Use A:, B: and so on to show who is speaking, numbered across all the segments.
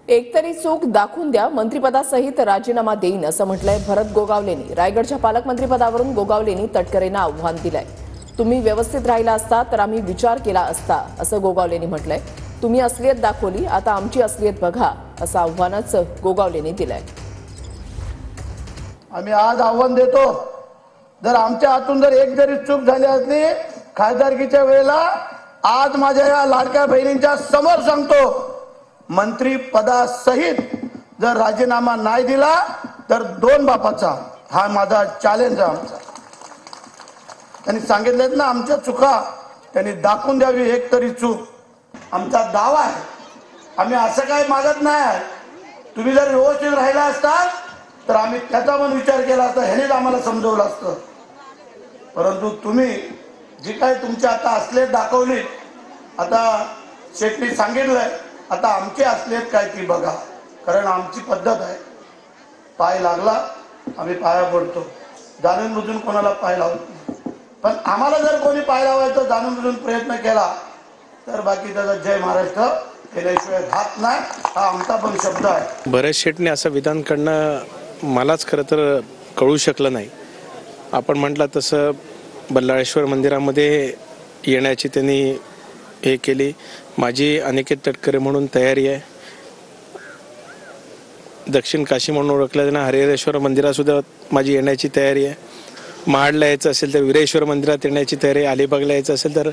A: एकतरी चूक दाखवून द्या, मंत्रिपदासहित राजीनामा देईन असं म्हटलंय भरत गोगावलेंनी। रायगडच्या पालकमंत्रीपदावरून गोगावलेंनी तटकरेंना आव्हान दिलंय। तुम्ही व्यवस्थित राहिला असता तर आम्ही विचार केला असता असं गोगावलेंनी म्हटलंय। तुम्ही असलियत दाखवली, आता आमची असलियत बघा असं आव्हानच गोगावलेंनी दिलंय।
B: आम्ही आज आव्हान देतो, जर आमच्या हातून जर एक जरी चूक झाली असली खासदारकीच्या वेळेला, आज माझ्या या लाडक्या बहिणींच्या समोर सांगतो, मंत्री पदासहित जर राजीनामा नाही दिला तर दोन बापाचा हा माझा चॅलेंज आहे। आमचा त्यांनी सांगितलेत ना, आमच्या चुका त्यांनी दाखवून द्यावी एक तरी चूक। आमचा दावा आहे, आम्ही असं काही मागत नाही। तुम्ही जर व्यवस्थित राहिला असता तर आम्ही त्याचा पण विचार केला असता, ह्यानेच आम्हाला समजवलं असतं। परंतु तुम्ही जी काही तुमची आता असलियत दाखवली, आता शेट्टी सांगितलंय, आता आमची असलियत काय ती बघा। कारण आमची पद्धत आहे, पाय लागला आम्ही पाया पडतो, जाणून बुजून कोणाला पाय लावत नाही। पण आम्हाला जर कोणी पाय लावायचा जाणून बुजून प्रयत्न केला तर बाकी त्याचा जय महाराष्ट्र केल्याशिवाय राहत नाही, हा आमचा पण शब्द आहे।
C: भरत शेटने असं विधान करणं मलाच खरं तर कळू शकलं नाही। आपण म्हटलं तसं बल्लाळेश्वर मंदिरामध्ये येण्याची त्यांनी हे केली। माझी अनिकेत तटकरे म्हणून तयारी आहे। दक्षिण काशी म्हणून ओळखल्या जाणाऱ्या हरिहरेश्वर मंदिरात सुद्धा माझी येण्याची तयारी आहे। महाडला यायचं असेल तर वीरेश्वर मंदिरात येण्याची तयारी आहे। अलिबागला यायचं असेल तर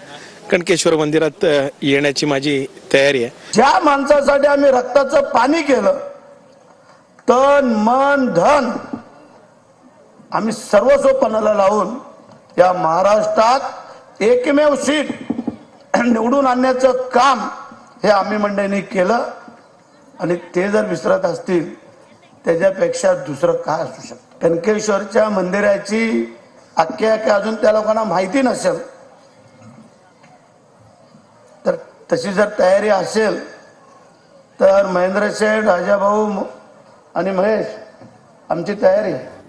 C: कणकेश्वर मंदिरात येण्याची माझी तयारी आहे।
B: ज्या माणसासाठी आम्ही रक्ताचं पाणी केलं, तन मन धन आम्ही सर्वस्वपणाला लावून या महाराष्ट्रात एकमेव सीट निवडून आणण्याचं काम हे आम्ही मंडळींनी केलं। आणि ते जर विसरत असतील त्याच्यापेक्षा दुसरं काय असू शकतं। कणकेश्वरच्या मंदिराची आख्यायिका अजून त्या लोकांना माहिती नसेल, तर तशी जर तयारी असेल तर महेंद्र शेठ, राजाभाऊ आणि महेश, आमची तयारी आहे।